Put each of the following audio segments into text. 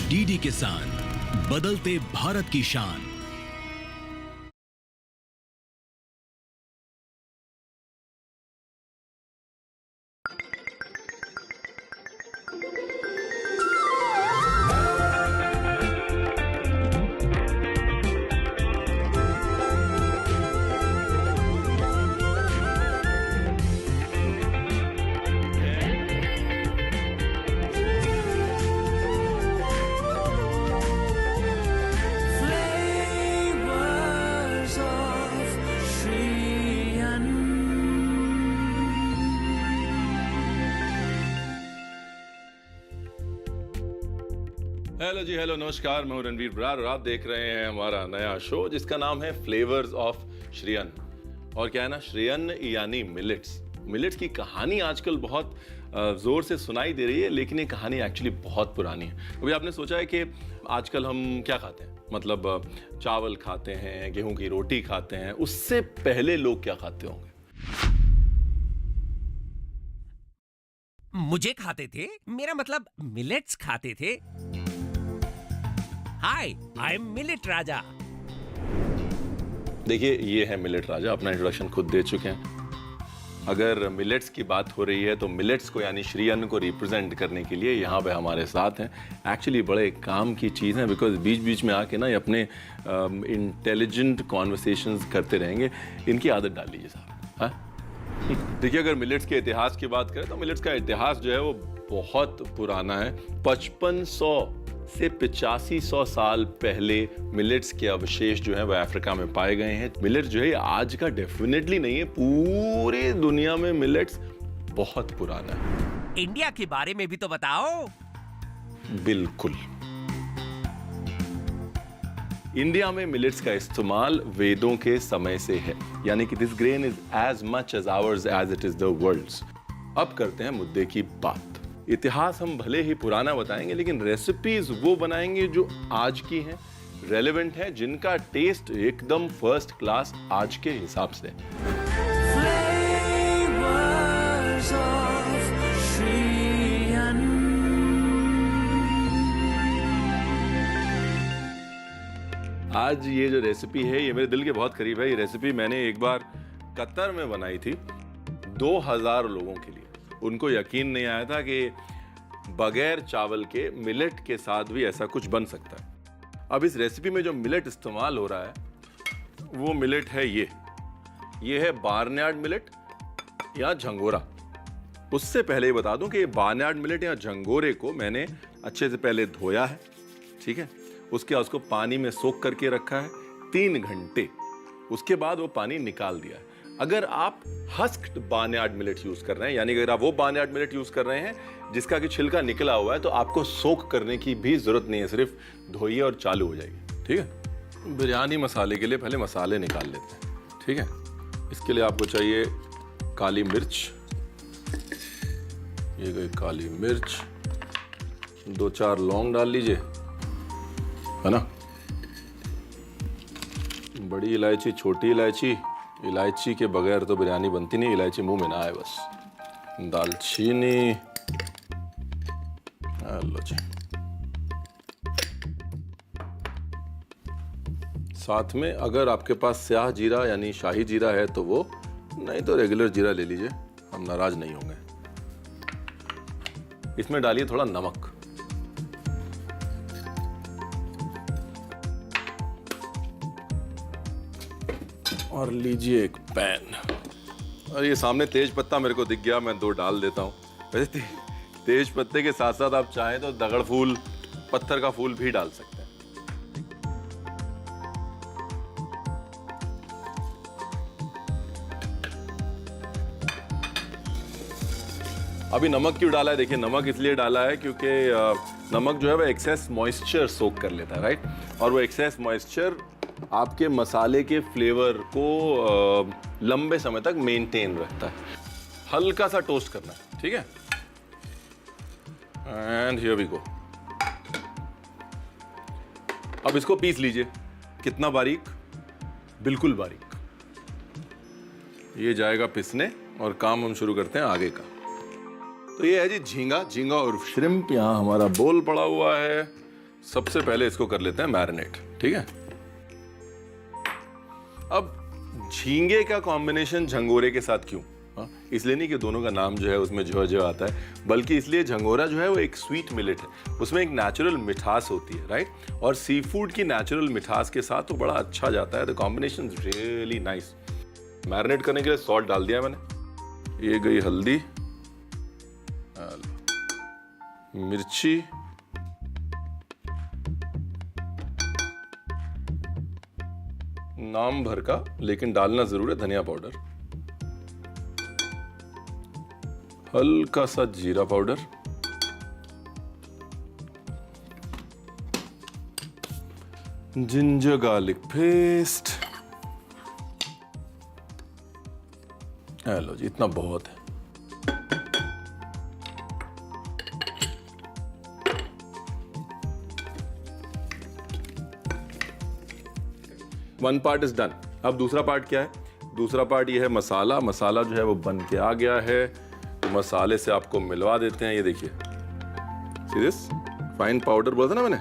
DD किसान, बदलते भारत की शान। हेलो जी, हेलो, नमस्कार। मैं हूं रणवीर बरार और आप देख रहे हैं हमारा नया शो जिसका नाम है फ्लेवर्स ऑफ श्री अन्न। और क्या है ना, श्री अन्न यानी मिलेट्स की कहानी आजकल बहुत जोर से सुनाई दे रही है, लेकिन ये कहानी एक्चुअली बहुत पुरानी है। अभी आपने सोचा है कि आजकल हम क्या खाते हैं, मतलब चावल खाते हैं, गेहूं की रोटी खाते हैं, उससे पहले लोग क्या खाते होंगे? मुझे खाते थे, मेरा मतलब मिलेट्स खाते थे। हाय, आई एम मिलेट राजा। देखिए, ये है मिलेट राजा, अपना इंट्रोडक्शन खुद दे चुके हैं। अगर मिलेट्स की बात हो रही है तो मिलेट्स को यानी श्री अन्न को रिप्रेजेंट करने के लिए यहाँ पे हमारे साथ हैं। एक्चुअली बड़े काम की चीज़ है, बिकॉज बीच बीच में आके ना ये अपने इंटेलिजेंट कॉन्वर्सेशंस करते रहेंगे। इनकी आदत डाल लीजिए साहब। हाँ, देखिए, अगर मिलेट्स के इतिहास की बात करें तो मिलेट्स का इतिहास जो है वो बहुत पुराना है। 5500 से 8500 साल पहले मिलेट्स के अवशेष जो है वो अफ्रीका में पाए गए हैं। मिलेट्स जो है आज का डेफिनेटली नहीं है, पूरे दुनिया में मिलेट्स बहुत पुराना है। इंडिया के बारे में भी तो बताओ। बिल्कुल, इंडिया में मिलेट्स का इस्तेमाल वेदों के समय से है, यानी कि this grain is as much as ours as it is the world's. अब करते हैं मुद्दे की बात। इतिहास हम भले ही पुराना बताएंगे, लेकिन रेसिपीज वो बनाएंगे जो आज की हैं, रेलेवेंट है, जिनका टेस्ट एकदम फर्स्ट क्लास आज के हिसाब से। आज ये जो रेसिपी है ये मेरे दिल के बहुत करीब है। ये रेसिपी मैंने एक बार कतर में बनाई थी 2000 लोगों के लिए। उनको यकीन नहीं आया था कि बगैर चावल के मिलेट के साथ भी ऐसा कुछ बन सकता है। अब इस रेसिपी में जो मिलेट इस्तेमाल हो रहा है वो मिलेट है ये है बार्नयार्ड मिलेट या झंगोरा। उससे पहले बता दूं कि ये बार्नयार्ड मिलेट या झंगोरे को मैंने अच्छे से पहले धोया है, ठीक है। उसके बाद उसको पानी में सोख करके रखा है 3 घंटे। उसके बाद वो पानी निकाल दिया है। अगर आप हस्क्ड बार्नयार्ड मिलेट यूज कर रहे हैं, यानी अगर आप वो बार्नयार्ड मिलेट यूज कर रहे हैं जिसका कि छिलका निकला हुआ है, तो आपको सोख करने की भी जरूरत नहीं है, सिर्फ धोइए और चालू हो जाएगी, ठीक है। बिरयानी मसाले के लिए पहले मसाले निकाल लेते हैं, ठीक है। इसके लिए आपको चाहिए काली मिर्च, ये गई काली मिर्च, 2-4 लौंग डाल लीजिए, है ना। बड़ी इलायची, छोटी इलायची, इलायची के बगैर तो बिरयानी बनती नहीं, इलायची मुंह में ना आए बस। दालचीनी, लो जी। साथ में अगर आपके पास स्याह जीरा यानी शाही जीरा है तो वो, नहीं तो रेगुलर जीरा ले लीजिए, हम नाराज नहीं होंगे। इसमें डालिए थोड़ा नमक, और लीजिए एक पैन। और ये सामने तेज पत्ता मेरे को दिख गया, मैं 2 डाल देता हूँ। वैसे तेज पत्ते के साथ साथ आप चाहें तो दगड़ फूल, पत्थर का फूल भी डाल सकते हैं। अभी नमक क्यों डाला है? देखिए, नमक इसलिए डाला है क्योंकि नमक जो है वो एक्सेस मॉइस्चर सोक कर लेता है, राइट। और वो एक्सेस मॉइस्चर आपके मसाले के फ्लेवर को लंबे समय तक मेंटेन रखता है। हल्का सा टोस्ट करना है, ठीक है। And here we go. अब इसको पीस लीजिए। कितना बारीक? बिल्कुल बारीक। ये जाएगा पिसने और काम हम शुरू करते हैं आगे का। तो ये है जी झींगा और श्रिम्प। यहाँ हमारा बोल पड़ा हुआ है, सबसे पहले इसको कर लेते हैं मैरिनेट, ठीक है। अब झींगे का कॉम्बिनेशन झंगोरे के साथ क्यों? इसलिए नहीं कि दोनों का नाम जो है उसमें जो आता है, बल्कि इसलिए झंगोरा जो है वो एक स्वीट मिलेट है, उसमें एक नेचुरल मिठास होती है, राइट। और सी फूड की नेचुरल मिठास के साथ तो बड़ा अच्छा जाता है। The combination is really nice. Marinate करने के लिए सॉल्ट डाल दिया मैंने, ये गई हल्दी, मिर्ची, नाम भर का लेकिन डालना जरूर है धनिया पाउडर, हल्का सा जीरा पाउडर, जिंजर गार्लिक पेस्ट। लो जी, इतना बहुत है। One part is done. अब दूसरा पार्ट क्या है? दूसरा पार्ट ये है मसाला। मसाला जो है वो बन के आ गया है, तो मसाले से आपको मिलवा देते हैं। ये देखिए, सी दिस फाइन पाउडर बोला था ना मैंने,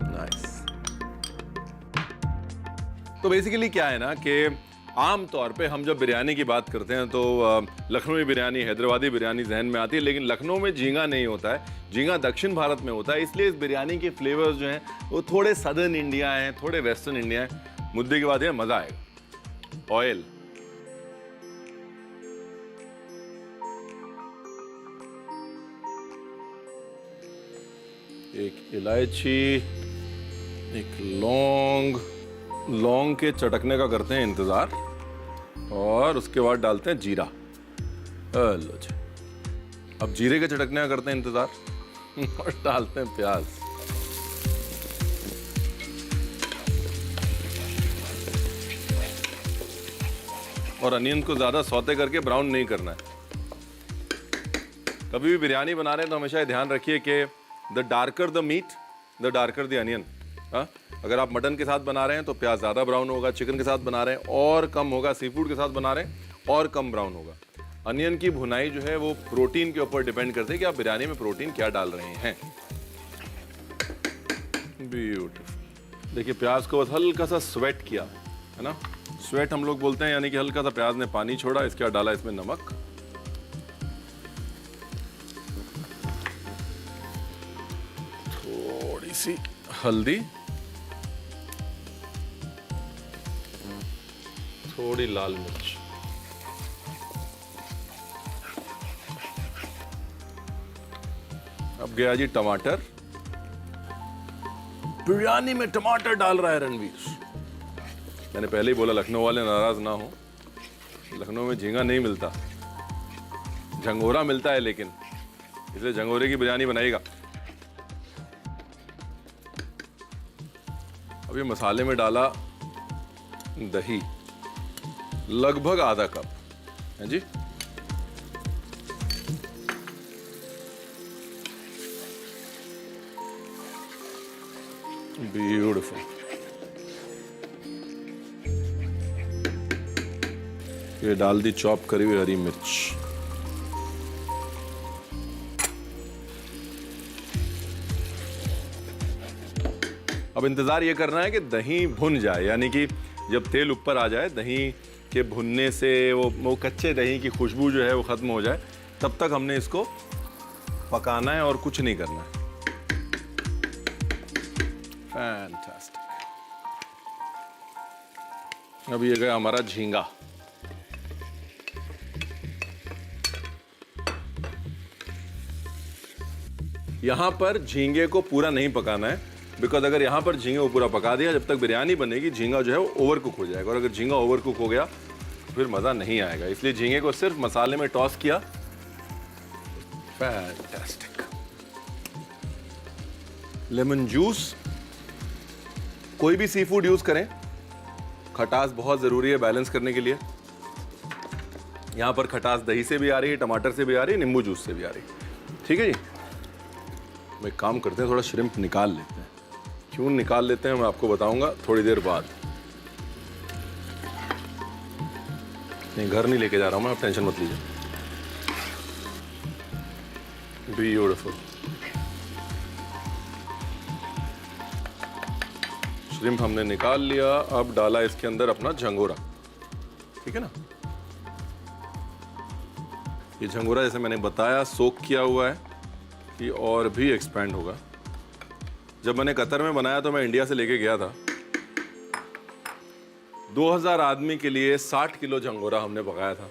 नाइस। तो बेसिकली क्या है ना कि आम तौर पे हम जब बिरयानी की बात करते हैं तो लखनवी बिरयानी, हैदराबादी बिरयानी जहन में आती है, लेकिन लखनऊ में झींगा नहीं होता है। झींगा दक्षिण भारत में होता है, इसलिए इस बिरयानी के फ्लेवर्स जो हैं वो थोड़े सदर्न इंडिया हैं, थोड़े वेस्टर्न इंडिया हैं। मुद्दे की बात है, मजा आएगा। ऑयल, एक इलायची, एक लौंग। लौंग के चटकने का करते हैं इंतजार, और उसके बाद डालते हैं जीरा। लो जी, अब जीरे के चटकने का करते हैं इंतजार और डालते हैं प्याज। और अनियन को ज्यादा सौते करके ब्राउन नहीं करना है। कभी भी बिरयानी बना रहे हैं तो हमेशा ये ध्यान रखिए कि the darker the meat, the darker the onion. अगर आप मटन के साथ बना रहे हैं तो प्याज ज्यादा ब्राउन होगा, चिकन के साथ बना रहे हैं और कम होगा, सी फूड के साथ बना रहे हैं और कम ब्राउन होगा। अनियन की भुनाई जो है वो प्रोटीन के ऊपर डिपेंड करती है कि आप बिरयानी में प्रोटीन क्या डाल रहे हैं। ब्यूटीफुल। देखिए, प्याज को बस हल्का सा स्वेट किया है ना, स्वेट हम लोग बोलते हैं, यानी कि हल्का सा प्याज ने पानी छोड़ा। इसके बाद डाला इसमें नमक, थोड़ी सी हल्दी, थोड़ी लाल मिर्च, अब गया जी टमाटर। बिरयानी में टमाटर डाल रहा है रणवीर। मैंने पहले ही बोला लखनऊ वाले नाराज ना हो, लखनऊ में झींगा नहीं मिलता, झंगोरा मिलता है, लेकिन इसलिए झंगोरे की बिरयानी बनाएगा। अब ये मसाले में डाला दही, लगभग आधा कप है जी। ब्यूटीफुल। ये डाल दी चॉप करी हुई हरी मिर्च। अब इंतजार ये करना है कि दही भुन जाए, यानी कि जब तेल ऊपर आ जाए, दही के भुनने से वो कच्चे दही की खुशबू जो है वो खत्म हो जाए, तब तक हमने इसको पकाना है और कुछ नहीं करना है। फैंटास्टिक। अब ये गया हमारा झींगा। यहां पर झींगे को पूरा नहीं पकाना है, बिकॉज अगर यहां पर झींगे को पूरा पका दिया, जब तक बिरयानी बनेगी झींगा जो है वो ओवर कुक हो जाएगा, और अगर झींगा ओवर कुक हो गया तो फिर मजा नहीं आएगा। इसलिए झींगे को सिर्फ मसाले में टॉस किया। फैंटास्टिक। लेमन जूस, कोई भी सी फूड यूज करें, खटास बहुत जरूरी है बैलेंस करने के लिए। यहां पर खटास दही से भी आ रही है, टमाटर से भी आ रही है, नींबू जूस से भी आ रही है। ठीक है जी। हम एक काम करते हैं, थोड़ा श्रिम्प निकाल लेते हैं। क्यों निकाल लेते हैं मैं आपको बताऊंगा थोड़ी देर बाद। नहीं, घर नहीं लेके जा रहा हूं मैं, आप टेंशन मत लीजिए। ब्यूटीफुल। श्रिम्प हमने निकाल लिया। अब डाला इसके अंदर अपना झंगोरा, ठीक है ना। ये झंगोरा जैसे मैंने बताया सोक किया हुआ है, ये और भी एक्सपैंड होगा। जब मैंने कतर में बनाया तो मैं इंडिया से लेके गया था। 2000 आदमी के लिए 60 किलो झंगोरा हमने पकाया था,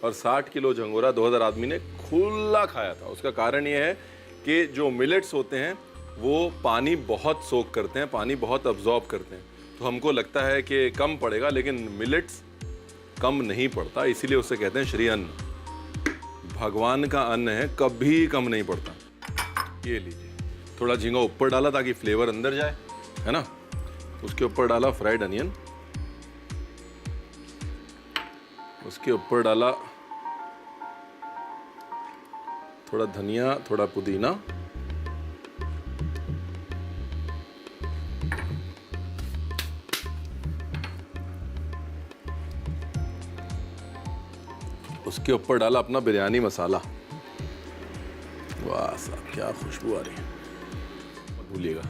और 60 किलो झंगोरा 2000 आदमी ने खुला खाया था। उसका कारण ये है कि जो मिलेट्स होते हैं वो पानी बहुत सोक करते हैं, पानी बहुत अब्जॉर्ब करते हैं। तो हमको लगता है कि कम पड़ेगा, लेकिन मिलेट्स कम नहीं पड़ता, इसीलिए उसे कहते हैं श्री अन्न। भगवान का अन्न है, कभी कम नहीं पड़ता। ये लीजिए, थोड़ा झींगा ऊपर डाला ताकि फ्लेवर अंदर जाए, है ना। उसके ऊपर डाला फ्राइड अनियन, उसके ऊपर डाला थोड़ा धनिया, थोड़ा पुदीना, उसके ऊपर डाला अपना बिरयानी मसाला। वाह साहब, क्या खुशबू आ रही है। भूलिएगा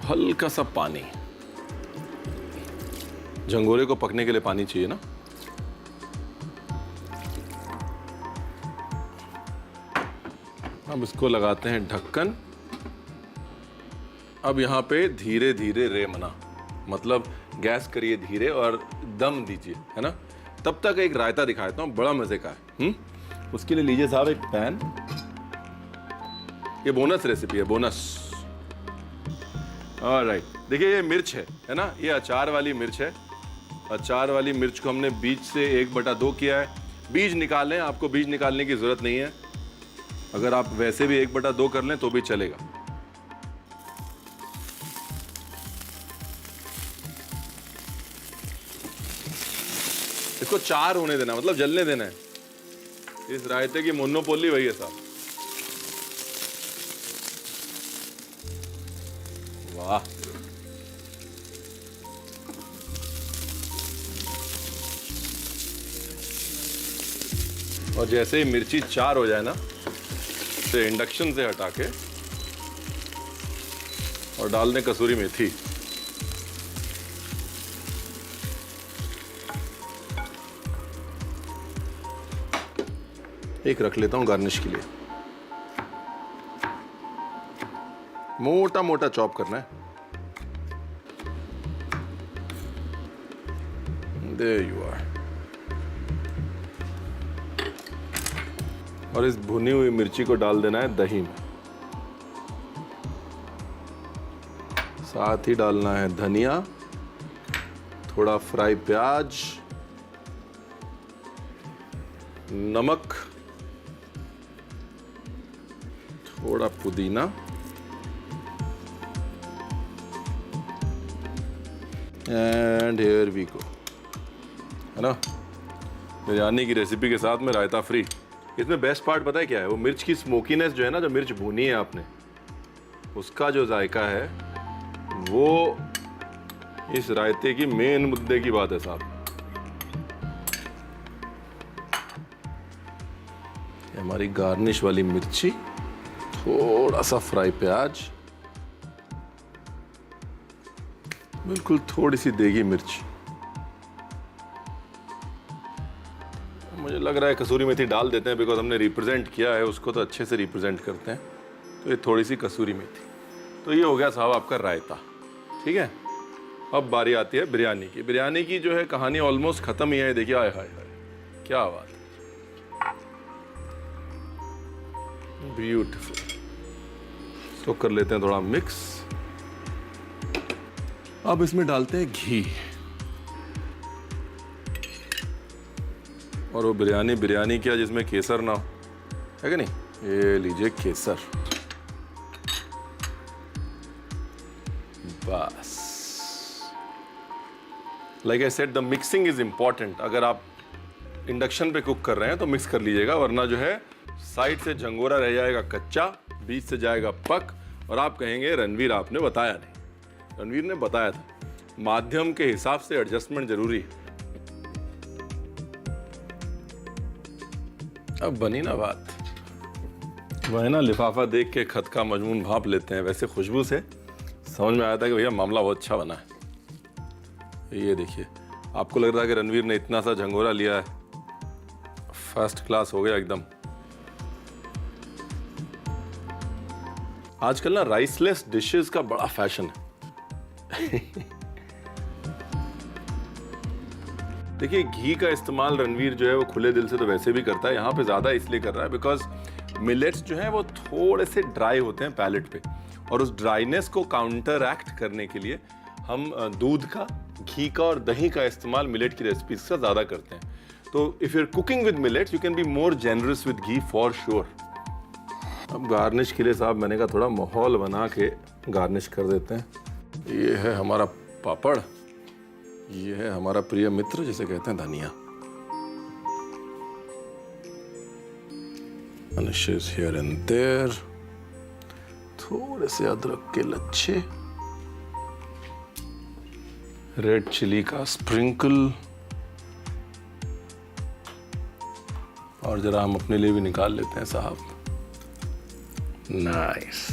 हल्का सा पानी, झंगोरे को पकने के लिए पानी चाहिए ना। अब इसको लगाते हैं ढक्कन। अब यहाँ पे धीरे धीरे रेमना, मतलब गैस करिए धीरे और दम दीजिए, है ना। तब तक एक रायता दिखाता हूँ, बड़ा मजे का है। उसके लिए लीजिए साहब एक पैन। ये बोनस रेसिपी है, बोनस। ऑलराइट, देखिए ये मिर्च है ना, ये अचार वाली मिर्च है। अचार वाली मिर्च को हमने बीज से 1/2 किया है। बीज निकालें, आपको बीज निकालने की जरूरत नहीं है। अगर आप वैसे भी 1/2 कर लें तो भी चलेगा। इसको 4 होने देना, मतलब जलने देना है। इस रायते की मोनोपोली वही है साहब। वाह, और जैसे ही मिर्ची 4 हो जाए ना, तो इंडक्शन से हटा के और डाल दें कसूरी मेथी। एक रख लेता हूं गार्निश के लिए। मोटा मोटा चॉप करना है। There you are। और इस भुनी हुई मिर्ची को डाल देना है दही में। साथ ही डालना है धनिया, थोड़ा फ्राई प्याज, नमक, थोड़ा पुदीना, एंड हियर वी गो, है ना। बिरयानी की रेसिपी के साथ में रायता फ्री। इसमें बेस्ट पार्ट पता है क्या है? वो मिर्च की स्मोकीनेस जो है ना, जो मिर्च भुनी है आपने, उसका जो जायका है वो इस रायते की मेन मुद्दे की बात है साहब। हमारी गार्निश वाली मिर्ची, थोड़ा सा फ्राई प्याज, बिल्कुल थोड़ी सी देगी मिर्च। मुझे लग रहा है कसूरी मेथी डाल देते हैं, बिकॉज हमने रिप्रेजेंट किया है उसको, तो अच्छे से रिप्रेजेंट करते हैं। तो ये थोड़ी सी कसूरी मेथी। तो ये हो गया साहब आपका रायता, ठीक है। अब बारी आती है बिरयानी की। बिरयानी की जो है कहानी ऑलमोस्ट खत्म ही है। देखिए, आय हाय हाय, क्या बात, ब्यूटीफुल। तो कर लेते हैं थोड़ा मिक्स। अब इसमें डालते हैं घी, और वो बिरयानी क्या जिसमें केसर ना हो, है कि नहीं। ये लीजिए केसर, बस। Like I said, the mixing is important. अगर आप इंडक्शन पे कुक कर रहे हैं तो मिक्स कर लीजिएगा, वरना जो है साइड से झंगोरा रह जाएगा कच्चा, बीच से जाएगा पक, और आप कहेंगे रणवीर आपने बताया नहीं। रणवीर ने बताया था, माध्यम के हिसाब से एडजस्टमेंट जरूरी है। अब बनी ना बात। वह ना लिफाफा देख के खत का मजमून भाप लेते हैं, वैसे खुशबू से समझ में आया था कि भैया मामला बहुत अच्छा बना है। ये देखिए, आपको लग रहा है कि रणवीर ने इतना सा झंगोरा लिया है, फर्स्ट क्लास हो गया एकदम। आजकल ना राइसलेस डिशेस का बड़ा फैशन है। देखिए, घी का इस्तेमाल रणवीर जो है वो खुले दिल से तो वैसे भी करता है, यहाँ पे ज्यादा इसलिए कर रहा है बिकॉज मिलेट्स जो है वो थोड़े से ड्राई होते हैं पैलेट पे, और उस ड्राइनेस को काउंटर एक्ट करने के लिए हम दूध का, घी का और दही का इस्तेमाल मिलेट की रेसिपीज से ज्यादा करते हैं। तो if you are cooking with millets you can be more generous with ghee for sure. अब गार्निश के लिए साहब मैंने कहा थोड़ा माहौल बना के गार्निश कर देते हैं। ये है हमारा पापड़, ये है हमारा प्रिय मित्र जिसे कहते हैं धनिया। Garnishes here and there, थोड़े से अदरक के लच्छे, रेड चिली का स्प्रिंकल, और जरा हम अपने लिए भी निकाल लेते हैं साहब। नाइस।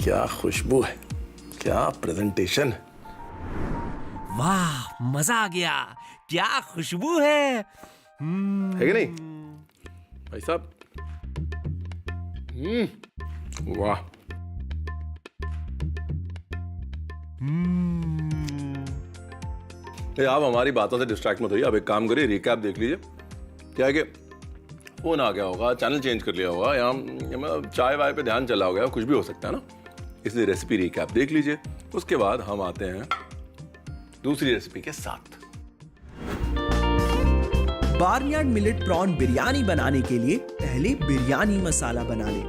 क्या खुशबू है, क्या प्रेजेंटेशन है। वाह, मजा आ गया, क्या खुशबू है। है कि नहीं भाई साहब? वाह। आप हमारी बातों से डिस्ट्रैक्ट मत होइए, अब एक काम करिए, रिकैप देख लीजिए। क्या है कि फोन आ गया होगा, चैनल चेंज कर लिया होगा, या मतलब चाय वाय पे ध्यान चला होगा, कुछ भी हो सकता है ना, इसलिए रेसिपी रिकैप देख लीजिए। उसके बाद हम आते हैं दूसरी रेसिपी के साथ। बार्नयार्ड मिलेट प्रॉन बिरयानी बनाने के लिए पहले बिरयानी मसाला बना लें।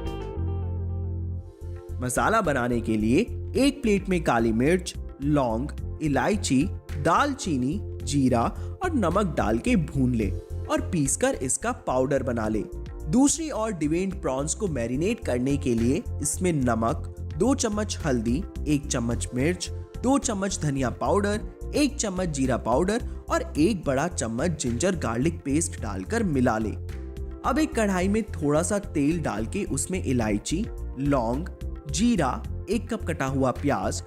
मसाला बनाने के लिए एक प्लेट में काली मिर्च, लौंग, इलायची, दालचीनी, जीरा और नमक डाल के भून ले और पीसकर इसका पाउडर बना ले। दूसरी ओर डिवेन्ड प्रॉन्स को मैरिनेट करने के लिए इसमें नमक, 2 चम्मच हल्दी, 1 चम्मच मिर्च, 2 चम्मच धनिया पाउडर, 1 चम्मच जीरा पाउडर और 1 बड़ा चम्मच जिंजर गार्लिक पेस्ट डालकर मिला ले। अब एक कढ़ाई में थोड़ा सा तेल डाल के उसमें इलायची, लौंग, जीरा, 1 कप कटा हुआ प्याज,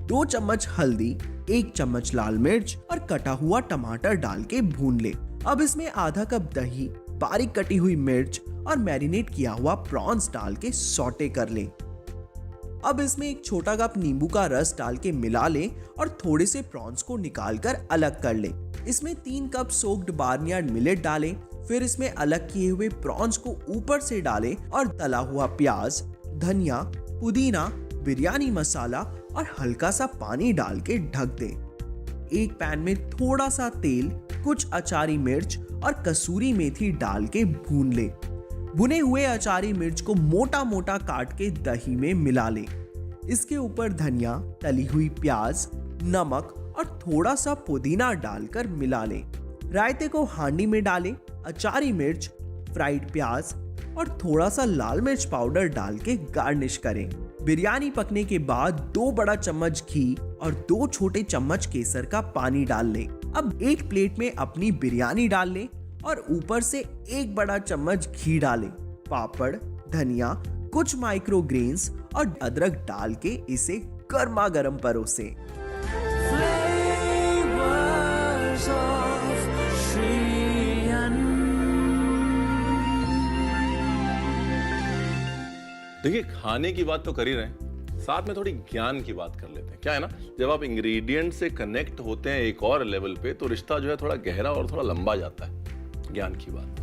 2 चम्मच हल्दी, 1 चम्मच लाल मिर्च और कटा हुआ टमाटर डाल के भून ले। अब इसमें आधा कप दही, बारीक कटी हुई मिर्च और मैरिनेट किया हुआ प्रॉन्स डाल के सौटे कर ले। अब इसमें 1 छोटा कप नींबू का रस डाल के मिला ले और थोड़े से प्रॉन्स को निकाल कर अलग कर ले। इसमें 3 कप सोक्ड बार्नयार्ड मिलेट डालें, फिर इसमें अलग किए हुए प्रॉन्स को ऊपर से डालें और तला हुआ प्याज, धनिया, पुदीना, बिरयानी मसाला और हल्का सा पानी डाल के ढक दें। एक पैन में थोड़ा सा तेल, कुछ अचारी मिर्च और कसूरी मेथी डाल के भून ले। भुने हुए अचारी मिर्च को मोटा मोटा काट के दही में मिला ले। इसके ऊपर धनिया, तली हुई प्याज, नमक और थोड़ा सा पुदीना डालकर मिला ले। रायते को हांडी में डालें, अचारी मिर्च, फ्राइड प्याज और थोड़ा सा लाल मिर्च पाउडर डाल के गार्निश करें। बिरयानी पकने के बाद 2 बड़ा चम्मच घी और 2 छोटे चम्मच केसर का पानी डाल लें। अब एक प्लेट में अपनी बिरयानी डाल लें और ऊपर से 1 बड़ा चम्मच घी डालें। पापड़, धनिया, कुछ माइक्रोग्रेन्स और अदरक डाल के इसे गर्मा गर्म परोसें। देखिए, खाने की बात तो कर ही रहे हैं, साथ में थोड़ी ज्ञान की बात कर लेते हैं। क्या है ना, जब आप इंग्रेडिएंट से कनेक्ट होते हैं एक और लेवल पे, तो रिश्ता जो है थोड़ा गहरा और थोड़ा लंबा जाता है। ज्ञान की बात।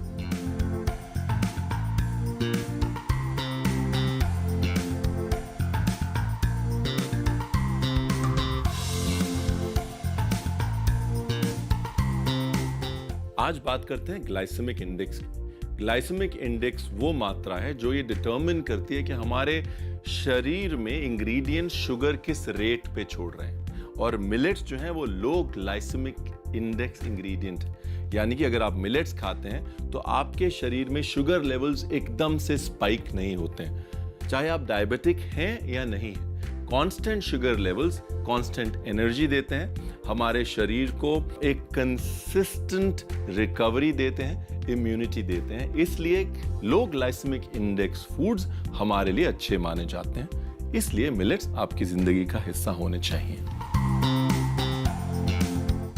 आज बात करते हैं ग्लाइसेमिक इंडेक्स की। ग्लाइसेमिक इंडेक्स वो मात्रा है जो ये डिटरमिन करती है कि हमारे शरीर में इंग्रेडिएंट शुगर किस रेट पे छोड़ रहे हैं। और मिलेट्स जो हैं वो लो ग्लाइसेमिक इंडेक्स इंग्रेडिएंट, यानी कि अगर आप मिलेट्स खाते हैं तो आपके शरीर में शुगर लेवल्स एकदम से स्पाइक नहीं होते हैं, चाहे आप डायबिटिक हैं या नहीं हैं। Constant sugar levels constant energy देते हैं, हमारे शरीर को एक कंसिस्टेंट रिकवरी देते हैं, इम्यूनिटी देते हैं। इसलिए लो ग्लाइसेमिक इंडेक्स फूड्स हमारे लिए अच्छे माने जाते हैं। इसलिए मिलेट्स आपकी जिंदगी का हिस्सा होने चाहिए।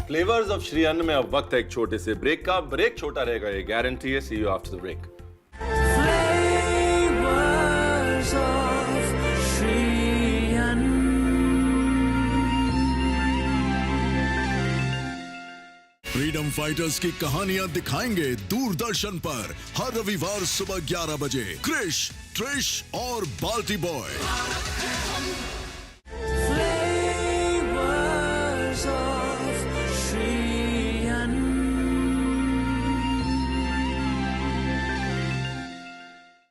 फ्लेवर्स ऑफ श्री अन्न में अब वक्त है एक छोटे से ब्रेक का। ब्रेक छोटा रहेगा, ये गारंटी है। See you after the break. Freedom fighters की कहानियां दिखाएंगे दूरदर्शन पर हर रविवार सुबह 11 बजे। क्रिश, ट्रिश और बाल्टी बॉय।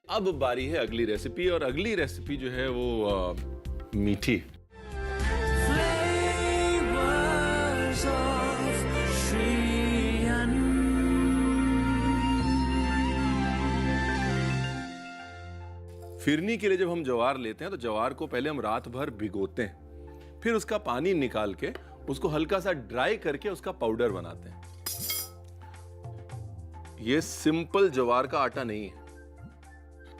अब बारी है अगली रेसिपी, और अगली रेसिपी जो है वो मीठी। फिरनी के लिए जब हम ज्वार लेते हैं तो ज्वार को पहले हम रात भर भिगोते हैं, फिर उसका पानी निकाल के उसको हल्का सा ड्राई करके उसका पाउडर बनाते हैं। ये सिंपल ज्वार का आटा नहीं है।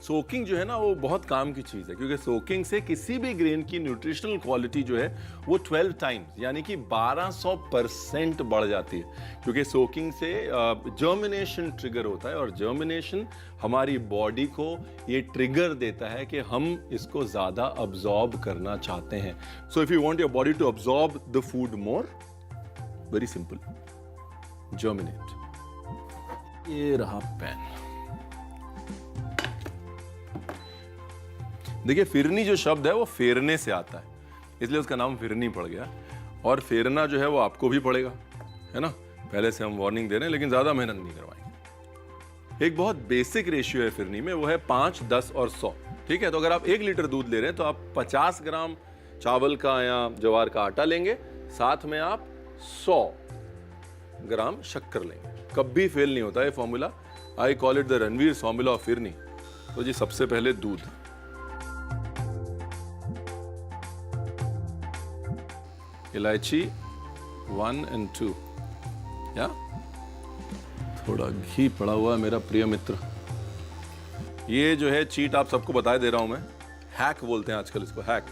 सोकिंग जो है ना वो बहुत काम की चीज है, क्योंकि सोकिंग से किसी भी ग्रेन की न्यूट्रिशनल क्वालिटी जो है वो 12 टाइम्स यानी कि 1200% बढ़ जाती है। क्योंकि सोकिंग से जर्मिनेशन ट्रिगर होता है, और जर्मिनेशन हमारी बॉडी को ये ट्रिगर देता है कि हम इसको ज्यादा अब्सॉर्ब करना चाहते हैं। So if you want your body to absorb the food more, very simple, germinate. ये रहा पैन। देखिए, फिरनी जो शब्द है वो फेरने से आता है, इसलिए उसका नाम फिरनी पड़ गया। और फेरना जो है वो आपको भी पड़ेगा, है ना। पहले से हम वार्निंग दे रहे हैं, लेकिन ज्यादा मेहनत नहीं करवाएंगे। एक बहुत बेसिक रेशियो है फिरनी में, वो है 5, 10 और 100। ठीक है, तो अगर आप 1 लीटर दूध ले रहे हैं तो आप 50 ग्राम चावल का या ज्वार का आटा लेंगे, साथ में आप 100 ग्राम शक्कर लेंगे। कभी फेल नहीं होता है formula. I call it the Ranveer formula of phirni. तो जी सबसे पहले दूध, इलायची 1 और 2, या थोड़ा घी पड़ा हुआ है मेरा प्रिय मित्र। ये जो है चीट आप सबको बता दे रहा हूं मैं, हैक बोलते हैं आजकल इसको, हैक,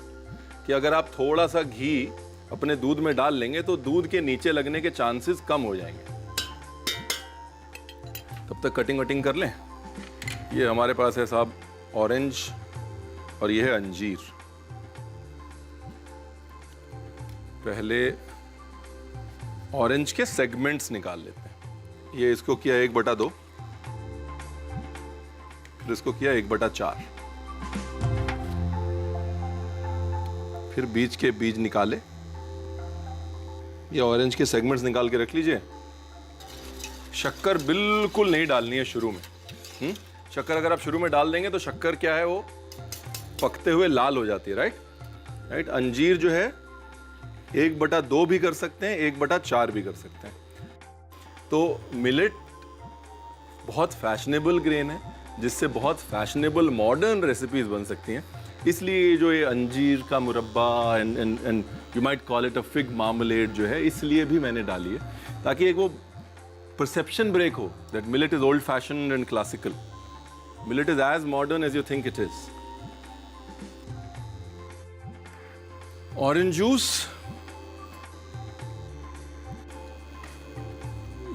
कि अगर आप थोड़ा सा घी अपने दूध में डाल लेंगे तो दूध के नीचे लगने के चांसेस कम हो जाएंगे। तब तक कटिंग वटिंग कर लें। ये हमारे पास है साहब ऑरेंज, और ये है अंजीर। पहले ऑरेंज के सेगमेंट्स निकाल लेते हैं। ये इसको किया 1/2, फिर इसको किया 1/4, फिर बीज के बीज निकाले। ये ऑरेंज के सेगमेंट्स निकाल के रख लीजिए। शक्कर बिल्कुल नहीं डालनी है शुरू में। शक्कर अगर आप शुरू में डाल देंगे तो शक्कर क्या है, वो पकते हुए लाल हो जाती है। राइट। अंजीर जो है 1/2 भी कर सकते हैं, 1/4 भी कर सकते हैं। तो मिलेट बहुत फैशनेबल ग्रेन है, जिससे बहुत फैशनेबल मॉडर्न रेसिपीज बन सकती हैं। इसलिए जो ये अंजीर का मुरब्बा and you might call it a fig marmalade जो है, इसलिए भी मैंने डाली है, ताकि एक वो परसेप्शन ब्रेक हो that millet is old fashion and classical. Millet is as modern as you think it is. Orange juice,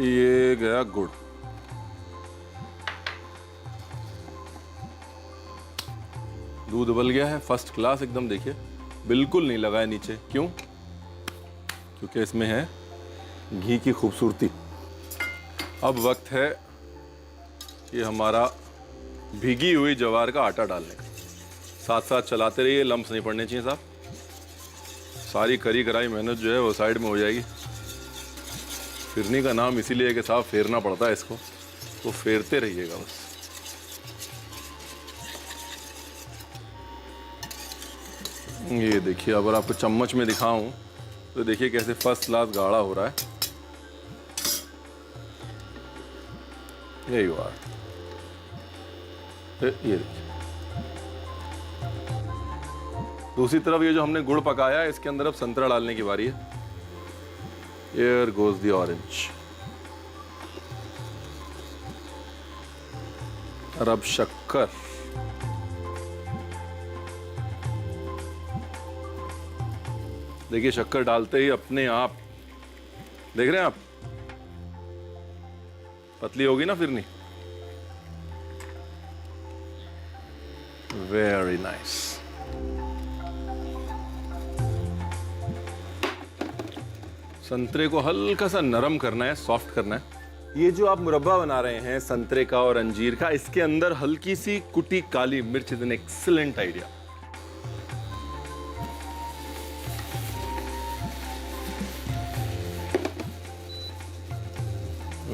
ये गया गुड़, दूध उबल गया है फर्स्ट क्लास एकदम। देखिए बिल्कुल नहीं लगा है नीचे। क्यों? क्योंकि इसमें है घी की खूबसूरती। अब वक्त है ये हमारा भीगी हुई ज्वार का आटा डालने का। साथ साथ चलाते रहिए, लम्स नहीं पड़ने चाहिए साहब। सारी करी कराई मेहनत जो है वो साइड में हो जाएगी। फिरनी का नाम इसीलिए है कि साहब फेरना पड़ता है इसको, तो फेरते रहिएगा बस। ये देखिए, अगर आपको चम्मच में दिखाऊं तो देखिए कैसे फर्स्ट क्लास गाढ़ा हो रहा है। यही बात, ये देखिए दूसरी तरफ ये जो हमने गुड़ पकाया है, इसके अंदर अब संतरा डालने की बारी है। Here goes the orange। और अब शक्कर। देखिए शक्कर डालते ही अपने आप, देख रहे हैं आप, पतली होगी ना फिरनी। Very nice. संतरे को हल्का सा नरम करना है, सॉफ्ट करना है। ये जो आप मुरब्बा बना रहे हैं संतरे का और अंजीर का, इसके अंदर हल्की सी कुटी काली मिर्च is an excellent idea.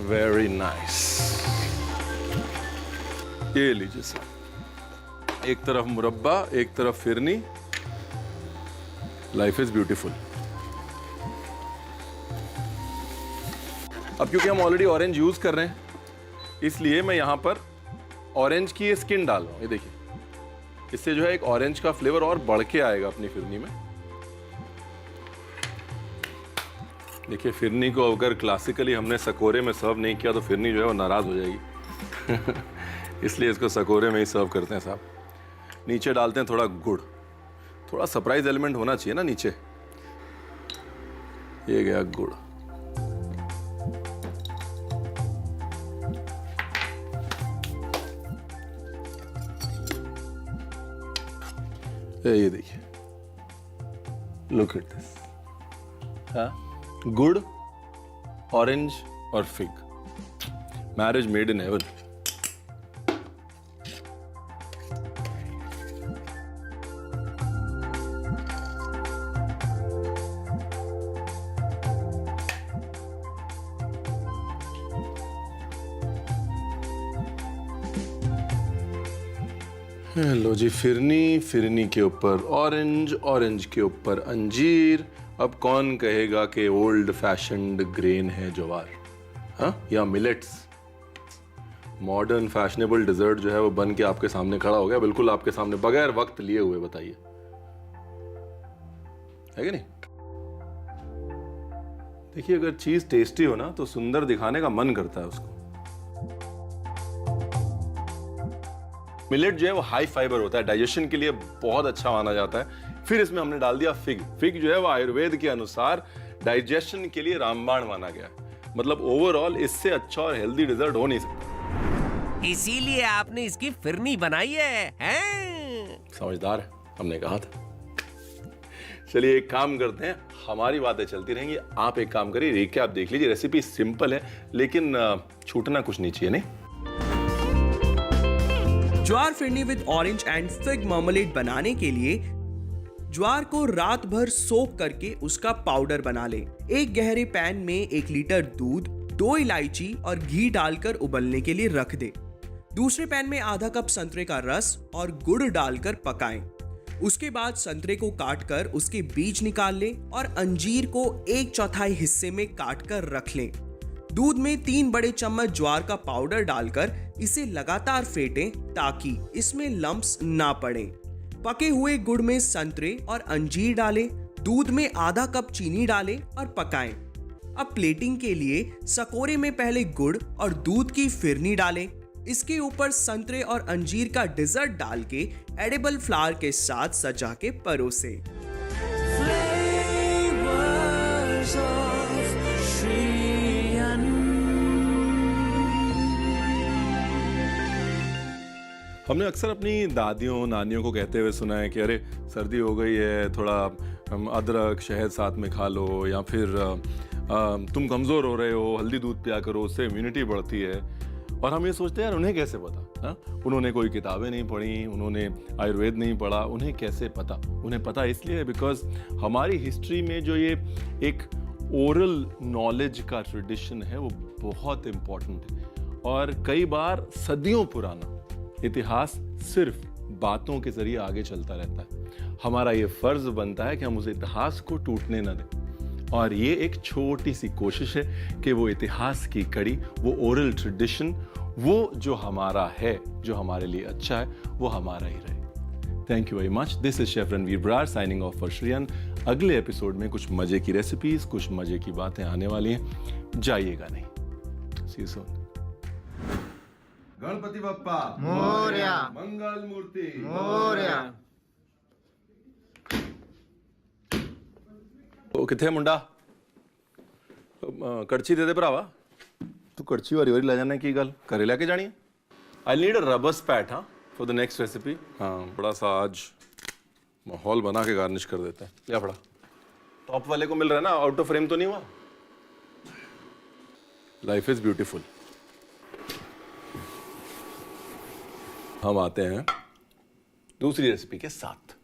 Very nice. ये लीजिए सर, एक तरफ मुरब्बा, एक तरफ फिरनी। Life is beautiful. अब क्योंकि हम ऑलरेडी ऑरेंज यूज कर रहे हैं, इसलिए मैं यहां पर ऑरेंज की ये स्किन डाल रहा हूं। ये देखिए, इससे जो है एक ऑरेंज का फ्लेवर और बढ़ के आएगा अपनी फिरनी में। देखिए फिरनी को अगर क्लासिकली हमने सकोरे में सर्व नहीं किया तो फिरनी जो है वो नाराज हो जाएगी। इसलिए इसको सकोरे में ही सर्व करते हैं साहब। नीचे डालते हैं थोड़ा गुड़, थोड़ा सरप्राइज एलिमेंट होना चाहिए ना नीचे। ये गया गुड़। ये देखिए, लुक एट दिस। हाँ, गुड़, ऑरेंज और fig, marriage made in heaven. लो जी, फिरनी, फिरनी के ऊपर ऑरेंज, ऑरेंज के ऊपर अंजीर। अब कौन कहेगा कि ओल्ड फैशन्ड ग्रेन है ज्वार, हाँ, या मिलेट्स। मॉडर्न फैशनेबल डिजर्ट जो है वो बन के आपके सामने खड़ा हो गया, बिल्कुल आपके सामने, बगैर वक्त लिए हुए। बताइए, है कि नहीं? देखिए, अगर चीज टेस्टी हो ना तो सुंदर दिखाने का मन करता है उसको। मिलेट जो है वो हाई फाइबर होता है, डाइजेशन के लिए बहुत अच्छा माना जाता है। फिर इसमें हमने डाल दिया फिग। फिग जो है वो आयुर्वेद के अनुसार डाइजेशन के लिए रामबाण माना गया है। मतलब ओवरऑल इससे अच्छा और हेल्दी डिजर्ट हो नहीं सकता। इसीलिए आपने इसकी फिरनी बनाई है, हैं? समझदार है, हमने कहा था। चलिए एक काम करते हैं, हमारी बातें चलती रहेंगी, आप एक काम करिए, रिकैप देख लीजिए। रेसिपी सिंपल है लेकिन छूटना कुछ नहीं चाहिए, नहीं? Jowar phirni with orange and fig marmalade बनाने के लिए ज्वार को रात भर सोक करके उसका पाउडर बना ले। एक गहरे पैन में 1 लीटर दूध, 2 इलायची और घी डालकर उबलने के लिए रख दे। दूसरे पैन में आधा कप संतरे का रस और गुड़ डालकर पकाएं। उसके बाद संतरे को काटकर उसके बीज निकाल ले और अंजीर को 1/4 हिस्से में काटकर रख लें। दूध में 3 बड़े चम्मच ज्वार का पाउडर डालकर इसे लगातार फेंटें ताकि इसमें लम्प्स ना पड़ें। पके हुए गुड़ में संतरे और अंजीर डालें, दूध में आधा कप चीनी डालें और पकाएं। अब प्लेटिंग के लिए सकोरे में पहले गुड़ और दूध की फिरनी डालें। इसके ऊपर संतरे और अंजीर का डिजर्ट डाल के एडिबल फ्लावर के साथ सजा के परोसे। हमने अक्सर अपनी दादियों नानियों को कहते हुए सुना है कि अरे सर्दी हो गई है, थोड़ा अदरक शहद साथ में खा लो, या फिर तुम कमज़ोर हो रहे हो, हल्दी दूध पिया करो, उससे इम्यूनिटी बढ़ती है। और हम ये सोचते हैं यार उन्हें कैसे पता? हाँ, उन्होंने कोई किताबें नहीं पढ़ी, उन्होंने आयुर्वेद नहीं पढ़ा, उन्हें कैसे पता? उन्हें पता इसलिए बिकॉज हमारी हिस्ट्री में जो ये एक ओरल नॉलेज का ट्रेडिशन है वो बहुत इम्पॉर्टेंट है। और कई बार सदियों पुराना इतिहास सिर्फ बातों के जरिए आगे चलता रहता है। हमारा ये फर्ज बनता है कि हम उस इतिहास को टूटने न दें। और ये एक छोटी सी कोशिश है कि वो इतिहास की कड़ी, वो ओरल ट्रेडिशन, वो जो हमारा है, जो हमारे लिए अच्छा है, वो हमारा ही रहे। Thank you very much. This is chef Ranveer Brar signing off for श्रियन। अगले एपिसोड में कुछ मजे की रेसिपीज, कुछ मजे की बातें आने वाली हैं, जाइएगा नहीं। सी यू सून। गणपति बप्पा मोरया, मंगल मूर्ति मोरया। ਉਹ ਕਿੱਥੇ ਮੁੰਡਾ? ਕੜਛੀ ਦੇ ਦੇ ਭਰਾਵਾ। ਤੂੰ ਕੜਛੀ ਵਾਰੀ ਵਾਰੀ ਲੈ ਜਾਣਾ, ਕੀ ਗੱਲ ਘਰੇ ਲੈ ਕੇ ਜਾਣੀ ਹੈ? आई नीड अ रबर स्पैट हाँ फॉर द नेक्स्ट रेसिपी। हाँ बड़ा सा आज माहौल बना के गार्निश कर देते हैं। या बड़ा टॉप वाले को मिल रहा है ना, आउट ऑफ फ्रेम तो नहीं हुआ? Life is beautiful. हम आते हैं दूसरी रेसिपी के साथ।